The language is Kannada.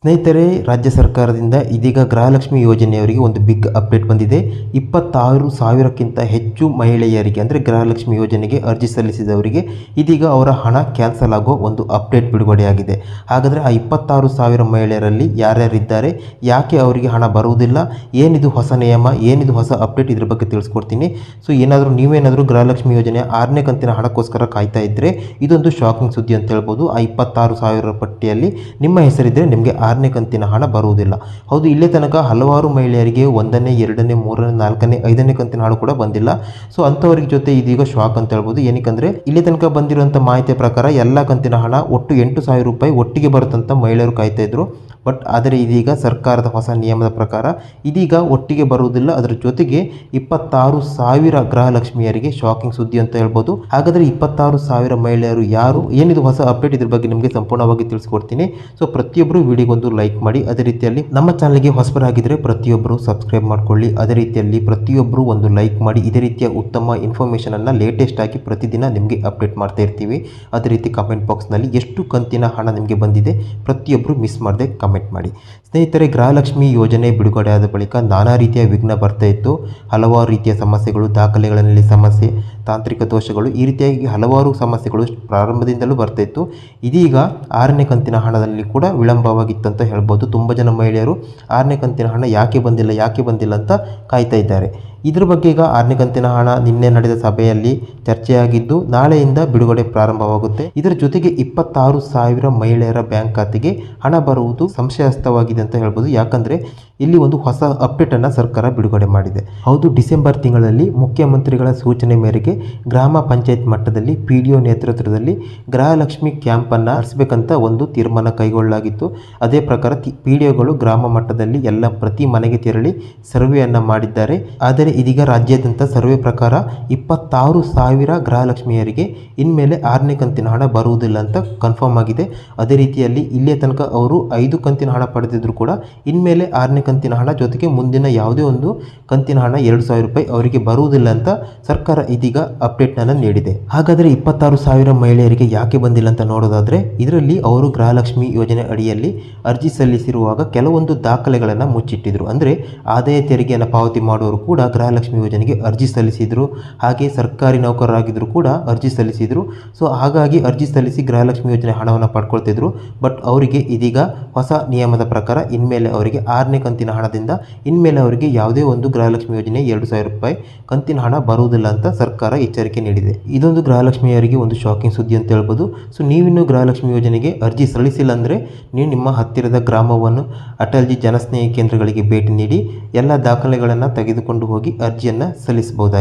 ಸ್ನೇಹಿತರೆ, ರಾಜ್ಯ ಸರ್ಕಾರದಿಂದ ಇದೀಗ ಗೃಹಲಕ್ಷ್ಮಿ ಯೋಜನೆಯವರಿಗೆ ಒಂದು ಬಿಗ್ ಅಪ್ಡೇಟ್ ಬಂದಿದೆ. 26,000ಕ್ಕಿಂತ ಹೆಚ್ಚು ಮಹಿಳೆಯರಿಗೆ ಅಂದರೆ ಗೃಹಲಕ್ಷ್ಮಿ ಯೋಜನೆಗೆ ಅರ್ಜಿ ಸಲ್ಲಿಸಿದವರಿಗೆ ಇದೀಗ ಅವರ ಹಣ ಕ್ಯಾನ್ಸಲ್ ಆಗೋ ಒಂದು ಅಪ್ಡೇಟ್ ಬಿಡುಗಡೆಯಾಗಿದೆ. ಹಾಗಾದರೆ ಆ 26,000 ಮಹಿಳೆಯರಲ್ಲಿ ಯಾರ್ಯಾರಿದ್ದಾರೆ, ಯಾಕೆ ಅವರಿಗೆ ಹಣ ಬರುವುದಿಲ್ಲ, ಏನಿದು ಹೊಸ ನಿಯಮ, ಏನಿದು ಹೊಸ ಅಪ್ಡೇಟ್, ಇದ್ರ ಬಗ್ಗೆ ತಿಳಿಸ್ಕೊಡ್ತೀನಿ. ಸೊ ನೀವೇನಾದರೂ ಗೃಹಲಕ್ಷ್ಮಿ ಯೋಜನೆಯ 6ನೇ ಕಂತಿನ ಹಣಕ್ಕೋಸ್ಕರ ಕಾಯ್ತಾ ಇದ್ದರೆ ಇದೊಂದು ಶಾಕಿಂಗ್ ಸುದ್ದಿ ಅಂತ ಹೇಳ್ಬೋದು. ಆ 26,000 ಪಟ್ಟಿಯಲ್ಲಿ ನಿಮ್ಮ ಹೆಸರಿದ್ದರೆ ನಿಮಗೆ 6ನೇ ಕಂತಿನ ಹಣ ಬರುವುದಿಲ್ಲ. ಹೌದು, ಇಲ್ಲೇ ತನಕ ಹಲವಾರು ಮಹಿಳೆಯರಿಗೆ 1ನೇ, 2ನೇ, 3ನೇ, 4ನೇ, 5ನೇ ಕಂತಿನ ಹಣ ಕೂಡ ಬಂದಿಲ್ಲ. ಸೊ ಅಂಥವ್ರಿಗೆ ಜೊತೆ ಇದೀಗ ಶಾಕ್ ಅಂತ ಹೇಳ್ಬೋದು. ಏನಕ್ಕಂದರೆ ಇಲ್ಲಿ ತನಕ ಬಂದಿರುವಂಥ ಮಾಹಿತಿಯ ಪ್ರಕಾರ ಎಲ್ಲ ಕಂತಿನ ಹಣ ಒಟ್ಟು 8,000 ರೂಪಾಯಿ ಒಟ್ಟಿಗೆ ಬರುತ್ತಂತ ಮಹಿಳೆಯರು ಕಾಯ್ತಾ ಇದ್ರು. ಆದರೆ ಇದೀಗ ಸರ್ಕಾರದ ಹೊಸ ನಿಯಮದ ಪ್ರಕಾರ ಇದೀಗ ಒಟ್ಟಿಗೆ ಬರುವುದಿಲ್ಲ. ಅದರ ಜೊತೆಗೆ 26,000 ಗೃಹಲಕ್ಷ್ಮಿಯರಿಗೆ ಶಾಕಿಂಗ್ ಸುದ್ದಿ ಅಂತ ಹೇಳ್ಬೋದು. ಹಾಗಾದರೆ 26,000 ಮಹಿಳೆಯರು ಯಾರು, ಏನಿದು ಹೊಸ ಅಪ್ಡೇಟ್, ಇದ್ರ ಬಗ್ಗೆ ನಿಮಗೆ ಸಂಪೂರ್ಣವಾಗಿ ತಿಳಿಸ್ಕೊಡ್ತೀನಿ. ಸೊ ಪ್ರತಿಯೊಬ್ಬರು ವಿಡಿಯೋಗೊಂದು ಲೈಕ್ ಮಾಡಿ. ಅದೇ ರೀತಿಯಲ್ಲಿ ನಮ್ಮ ಚಾನಲ್ಗೆ ಹೊಸಬರಾಗಿದ್ದರೆ ಪ್ರತಿಯೊಬ್ಬರು ಸಬ್ಸ್ಕ್ರೈಬ್ ಮಾಡ್ಕೊಳ್ಳಿ. ಅದೇ ರೀತಿಯಲ್ಲಿ ಪ್ರತಿಯೊಬ್ಬರು ಒಂದು ಲೈಕ್ ಮಾಡಿ. ಇದೇ ರೀತಿಯ ಉತ್ತಮ ಇನ್ಫಾರ್ಮೇಷನ್ ಅನ್ನು ಲೇಟೆಸ್ಟ್ ಆಗಿ ಪ್ರತಿದಿನ ನಿಮಗೆ ಅಪ್ಡೇಟ್ ಮಾಡ್ತಾ ಇರ್ತೀವಿ. ಅದೇ ರೀತಿ ಕಮೆಂಟ್ ಬಾಕ್ಸ್ನಲ್ಲಿ ಎಷ್ಟು ಕಂತಿನ ಹಣ ನಿಮಗೆ ಬಂದಿದೆ ಪ್ರತಿಯೊಬ್ಬರು ಮಿಸ್ ಮಾಡದೆ ಕಮೆಂಟ್ ಮಾಡಿ. ಸ್ನೇಹಿತರೆ, ಗೃಹಲಕ್ಷ್ಮಿ ಯೋಜನೆ ಬಿಡುಗಡೆ ಆದ ಬಳಿಕ ನಾನಾ ರೀತಿಯ ವಿಘ್ನ ಬರ್ತಾ ಇತ್ತು. ಹಲವಾರು ರೀತಿಯ ಸಮಸ್ಯೆಗಳು, ದಾಖಲೆಗಳಲ್ಲಿ ಸಮಸ್ಯೆ, ತಾಂತ್ರಿಕ ದೋಷಗಳು, ಈ ರೀತಿಯಾಗಿ ಹಲವಾರು ಸಮಸ್ಯೆಗಳು ಪ್ರಾರಂಭದಿಂದಲೂ ಬರ್ತಾ ಇತ್ತು. ಇದೀಗ 6ನೇ ಕಂತಿನ ಹಣದಲ್ಲಿ ಕೂಡ ವಿಳಂಬವಾಗಿತ್ತಂತ ಹೇಳ್ಬೋದು. ತುಂಬ ಜನ ಮಹಿಳೆಯರು 6ನೇ ಕಂತಿನ ಹಣ ಯಾಕೆ ಬಂದಿಲ್ಲ ಅಂತ ಕಾಯ್ತಾ ಇದ್ದಾರೆ. ಇದ್ರ ಬಗ್ಗೆ ಈಗ 6ನೇ ಕಂತಿನ ಹಣ ನಿನ್ನೆ ನಡೆದ ಸಭೆಯಲ್ಲಿ ಚರ್ಚೆಯಾಗಿದ್ದು ನಾಳೆಯಿಂದ ಬಿಡುಗಡೆ ಪ್ರಾರಂಭವಾಗುತ್ತೆ. ಇದರ ಜೊತೆಗೆ 26,000 ಮಹಿಳೆಯರ ಬ್ಯಾಂಕ್ ಖಾತೆಗೆ ಹಣ ಬರುವುದು ಸಂಶಯಾಸ್ಪದವಾಗಿದೆ ಅಂತ ಹೇಳ್ಬೋದು. ಯಾಕಂದರೆ ಇಲ್ಲಿ ಒಂದು ಹೊಸ ಅಪ್ಡೇಟನ್ನು ಸರ್ಕಾರ ಬಿಡುಗಡೆ ಮಾಡಿದೆ. ಹೌದು, ಡಿಸೆಂಬರ್ ತಿಂಗಳಲ್ಲಿ ಮುಖ್ಯಮಂತ್ರಿಗಳ ಸೂಚನೆ ಮೇರೆಗೆ ಗ್ರಾಮ ಪಂಚಾಯತ್ ಮಟ್ಟದಲ್ಲಿ PDO ನೇತೃತ್ವದಲ್ಲಿ ಗೃಹಲಕ್ಷ್ಮಿ ಕ್ಯಾಂಪನ್ನು ನಡೆಸಬೇಕಂತ ಒಂದು ತೀರ್ಮಾನ ಕೈಗೊಳ್ಳಲಾಗಿತ್ತು. ಅದೇ ಪ್ರಕಾರ PDOಗಳು ಗ್ರಾಮ ಮಟ್ಟದಲ್ಲಿ ಪ್ರತಿ ಮನೆಗೆ ತೆರಳಿ ಸರ್ವೆಯನ್ನು ಮಾಡಿದ್ದಾರೆ. ಆದರೆ ಇದೀಗ ರಾಜ್ಯಾದ್ಯಂತ ಸರ್ವೆ ಪ್ರಕಾರ 26,000 ಗೃಹಲಕ್ಷ್ಮಿಯರಿಗೆ ಇನ್ಮೇಲೆ 6ನೇ ಕಂತಿನ ಹಣ ಬರುವುದಿಲ್ಲ ಅಂತ ಕನ್ಫರ್ಮ್ ಆಗಿದೆ. ಅದೇ ರೀತಿಯಲ್ಲಿ ಇಲ್ಲೇ ತನಕ ಅವರು 5 ಕಂತಿನ ಹಣ ಪಡೆದಿದ್ರು ಕೂಡ ಇನ್ಮೇಲೆ 6ನೇ ಕಂತಿನ ಹಣ ಜೊತೆಗೆ ಮುಂದಿನ ಯಾವುದೇ ಒಂದು ಕಂತಿನ ಹಣ 2,000 ರೂಪಾಯಿ ಅವರಿಗೆ ಬರುವುದಿಲ್ಲ ಅಂತ ಸರ್ಕಾರ ಇದೀಗ ಅಪ್ಡೇಟ್ನನ್ನು ನೀಡಿದೆ. ಹಾಗಾದರೆ 26,000 ಮಹಿಳೆಯರಿಗೆ ಯಾಕೆ ಬಂದಿಲ್ಲ ಅಂತ ನೋಡೋದಾದರೆ, ಇದರಲ್ಲಿ ಅವರು ಗೃಹಲಕ್ಷ್ಮಿ ಯೋಜನೆ ಅಡಿಯಲ್ಲಿ ಅರ್ಜಿ ಸಲ್ಲಿಸಿರುವಾಗ ಕೆಲವೊಂದು ದಾಖಲೆಗಳನ್ನು ಮುಚ್ಚಿಟ್ಟಿದ್ರು. ಅಂದರೆ ಆದಾಯ ತೆರಿಗೆಯನ್ನು ಪಾವತಿ ಮಾಡುವವರು ಕೂಡ ಗೃಹಲಕ್ಷ್ಮಿ ಯೋಜನೆಗೆ ಅರ್ಜಿ ಸಲ್ಲಿಸಿದರು. ಹಾಗೆ ಸರ್ಕಾರಿ ನೌಕರರಾಗಿದ್ದರೂ ಕೂಡ ಅರ್ಜಿ ಸಲ್ಲಿಸಿದರು. ಸೊ ಹಾಗಾಗಿ ಅರ್ಜಿ ಸಲ್ಲಿಸಿ ಗೃಹಲಕ್ಷ್ಮಿ ಯೋಜನೆ ಹಣವನ್ನು ಪಡ್ಕೊಳ್ತಿದ್ರು. ಬಟ್ ಅವರಿಗೆ ಇದೀಗ ಹೊಸ ನಿಯಮದ ಪ್ರಕಾರ ಇನ್ಮೇಲೆ ಅವರಿಗೆ 6ನೇ ಕಂತಿನ ಹಣದಿಂದ ಇನ್ಮೇಲೆ ಅವರಿಗೆ ಯಾವುದೇ ಒಂದು ಗೃಹಲಕ್ಷ್ಮಿ ಯೋಜನೆ 2,000 ರೂಪಾಯಿ ಕಂತಿನ ಹಣ ಬರುವುದಿಲ್ಲ ಅಂತ ಸರ್ಕಾರ ಎಚ್ಚರಿಕೆ ನೀಡಿದೆ. ಇದೊಂದು ಗೃಹಲಕ್ಷ್ಮಿಯವರಿಗೆ ಒಂದು ಶಾಕಿಂಗ್ ಸುದ್ದಿ ಅಂತ ಹೇಳ್ಬೋದು. ಸೊ ನೀವಿನ್ನು ಗೃಹಲಕ್ಷ್ಮಿ ಯೋಜನೆಗೆ ಅರ್ಜಿ ಸಲ್ಲಿಸಿಲ್ಲ ಅಂದರೆ ನೀವು ನಿಮ್ಮ ಹತ್ತಿರದ ಗ್ರಾಮವನ್ನು ಅಟಲ್ಜಿ ಜನಸ್ನೇಹಿ ಕೇಂದ್ರಗಳಿಗೆ ಭೇಟಿ ನೀಡಿ ಎಲ್ಲ ದಾಖಲೆಗಳನ್ನು ತೆಗೆದುಕೊಂಡು ಹೋಗಿ ಅರ್ಜಿಯನ್ನು ಸಲ್ಲಿಸಬಹುದಾಗಿದೆ.